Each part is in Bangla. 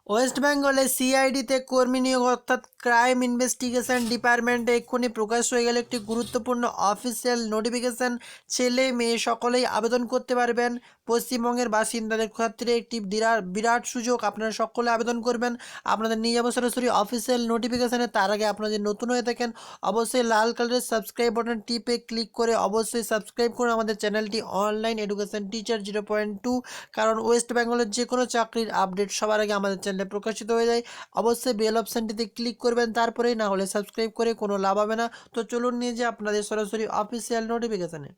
ওয়েস্ট বেঙ্গলে সিআইডিতে কর্মী নিয়োগ অর্থাৎ ক্রাইম ইনভেস্টিগেশন ডিপার্টমেন্টে এক্ষুনি প্রকাশ হয়ে গেল একটি গুরুত্বপূর্ণ অফিসিয়াল নোটিফিকেশন। ছেলে মেয়ে সকলেই আবেদন করতে পারবেন। পশ্চিমবঙ্গের বাসিন্দাদের ক্ষেত্রে একটি বিরাট সুযোগ, আপনারা সকলে আবেদন করবেন। আপনাদের নিয়ে যাবো সরাসরি অফিসিয়াল নোটিফিকেশানে। তার আগে আপনারা যদি নতুন হয়ে থাকেন অবশ্যই লাল কালারের সাবস্ক্রাইব বাটন টিপে ক্লিক করে অবশ্যই সাবস্ক্রাইব করুন আমাদের চ্যানেলটি অনলাইন এডুকেশন টিচার 0.2, কারণ ওয়েস্ট বেঙ্গলের যে কোনো চাকরির আপডেট সবার আগে আমাদের চ্যানেলে প্রকাশিত হয়ে যায়। অবশ্যই বেল অপশানটিতে ক্লিক করবেন, তারপরেই, না হলে সাবস্ক্রাইব করে কোনো লাভ হবে না। তো চলুন নিয়ে যে আপনাদের সরাসরি অফিসিয়াল নোটিফিকেশানে।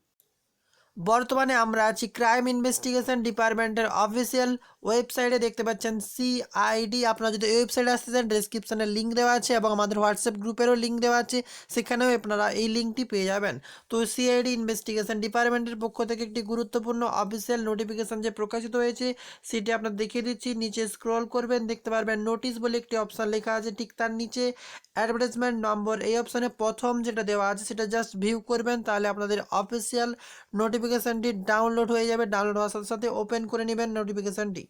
বর্তমানে আমরা আছি ক্রাইম ইনভেস্টিগেশন ডিপার্টমেন্টের অফিসিয়াল ওয়েবসাইটে। দেখতে পাচ্ছেন CID। আপনারা যদি এই ওয়েবসাইটে আসতে চান ডেসক্রিপশানে লিঙ্ক দেওয়া আছে এবং আমাদের হোয়াটসঅ্যাপ গ্রুপেরও লিঙ্ক দেওয়া আছে, সেখানেও আপনারা এই লিঙ্কটি পেয়ে যাবেন। তো CID ইনভেস্টিগেশন ডিপার্টমেন্টের পক্ষ থেকে একটি গুরুত্বপূর্ণ অফিসিয়াল নোটিফিকেশান যে প্রকাশিত হয়েছে সেটি আপনার দেখিয়ে দিচ্ছি। নিচে স্ক্রল করবেন, দেখতে পারবেন নোটিশ বলে একটি অপশান লেখা আছে, ঠিক তার নিচে অ্যাডভার্টাইজমেন্ট নম্বর, এই অপশানে প্রথম যেটা দেওয়া আছে সেটা জাস্ট ভিউ করবেন, তাহলে আপনাদের অফিসিয়াল নোটিফিকেশানটি ডাউনলোড হয়ে যাবে। ডাউনলোড হওয়ার সাথে সাথে ওপেন করে নেবেন নোটিফিকেশানটি।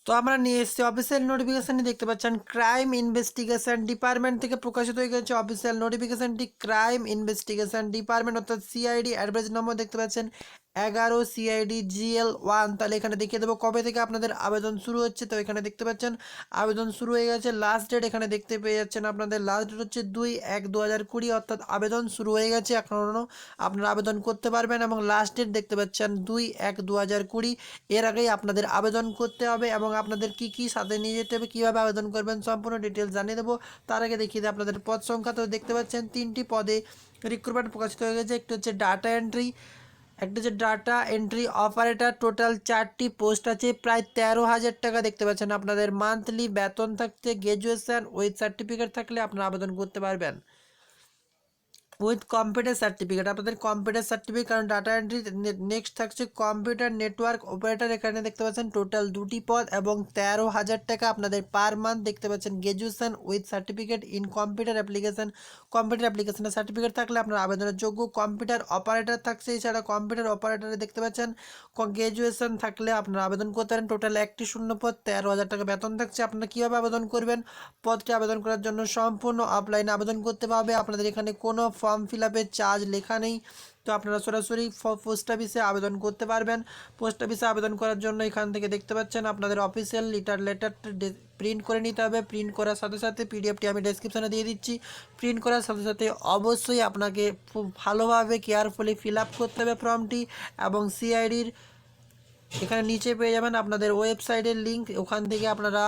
তো আমরা নিয়ে এসেছি অফিসিয়াল নোটিফিকেশানটি। দেখতে পাচ্ছেন ক্রাইম ইনভেস্টিগেশন ডিপার্টমেন্ট থেকে প্রকাশিত হয়ে গেছে অফিসিয়াল নোটিফিকেশানটি। ক্রাইম ইনভেস্টিগেশন ডিপার্টমেন্ট অর্থাৎ CID অ্যাডভাইস নম্বর দেখতে পাচ্ছেন 11 CID GL1। তাহলে এখানে দেখিয়ে দেবো কবে থেকে আপনাদের আবেদন শুরু হচ্ছে। তো এখানে দেখতে পাচ্ছেন আবেদন শুরু হয়ে গেছে। লাস্ট ডেট এখানে দেখতে পেয়ে যাচ্ছেন, আপনাদের লাস্ট ডেট হচ্ছে 2/1/2020, অর্থাৎ আবেদন শুরু হয়ে গেছে, এখনও আপনারা আবেদন করতে পারবেন। এবং লাস্ট ডেট দেখতে পাচ্ছেন 2/1/2020। এর আগেই আপনাদের আবেদন করতে হবে এবং আপনাদের কি কি সাথে নিয়ে যেতে হবে, কীভাবে আবেদন করবেন সম্পূর্ণ ডিটেলস জানিয়ে দেবো। তার আগে দেখিয়ে দিই আপনাদের পদ সংখ্যা। তো দেখতে পাচ্ছেন 3টি পদে রিক্রুটমেন্ট প্রকাশিত হয়ে গেছে। একটি হচ্ছে ডাটা এন্ট্রি, একটা হচ্ছে ডাটা এন্ট্রি অপারেটর। টোটাল 4টি পোস্ট আছে, প্রায় 13,000 টাকা দেখতে পাচ্ছেন আপনাদের মান্থলি বেতন থাকছে। গ্র্যাজুয়েশন উইথ সার্টিফিকেট থাকলে আপনারা আবেদন করতে পারবেন উইথ কম্পিউটার সার্টিফিকেট, আপনাদের কম্পিউটার সার্টিফিকেট। কারণ ডাটা এন্ট্রি নেক্সট থাকছে কম্পিউটার নেটওয়ার্ক অপারেটর। এখানে দেখতে পাচ্ছেন টোটাল 2টি পদ এবং 13,000 টাকা আপনাদের পার মান্থ দেখতে পাচ্ছেন। Graduation with certificate in computer application, computer অ্যাপ্লিকেশনের সার্টিফিকেট থাকলে আপনার আবেদনের যোগ্য। কম্পিউটার অপারেটর থাকছে, এছাড়া কম্পিউটার অপারেটরে দেখতে পাচ্ছেন গ্র্যাজুয়েশন থাকলে আপনারা আবেদন করতে পারেন। টোটাল 1টি শূন্য পদ, 13,000 টাকা বেতন থাকছে। আপনারা কীভাবে আবেদন করবেন? পদটি আবেদন করার জন্য সম্পূর্ণ অফলাইনে আবেদন করতে হবে। আপনাদের এখানে কোনো ফর্ম ফিল আপের চার্জ লেখা নেই। তো আপনারা সরাসরি পোস্ট অফিসে আবেদন করতে পারবেন। পোস্ট অফিসে আবেদন করার জন্য এখান থেকে দেখতে পাচ্ছেন আপনাদের অফিসিয়াল লেটারটা প্রিন্ট করে নিতে হবে। প্রিন্ট করার সাথে সাথে পিডিএফটি আমি ডেসক্রিপশানে দিয়ে দিচ্ছি। প্রিন্ট করার সাথে সাথে অবশ্যই আপনাকে খুব ভালোভাবে কেয়ারফুলি ফিল আপ করতে হবে ফর্মটি। এবং CIDর এখানে নিচে পেয়ে যাবেন আপনাদের ওয়েবসাইটের লিঙ্ক, ওখান থেকে আপনারা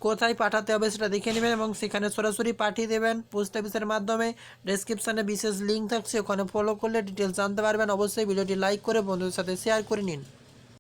কোথায় পাঠাতে হবে সেটা দেখে নেবেন এবং সেখানে সরাসরি পাঠিয়ে দেবেন পোস্ট অফিসের মাধ্যমে। ডেসক্রিপশানে বিশেষ লিঙ্ক থাকছে, ওখানে ফলো করলে ডিটেলস জানতে পারবেন। অবশ্যই ভিডিওটি লাইক করে বন্ধুদের সাথে শেয়ার করে নিন।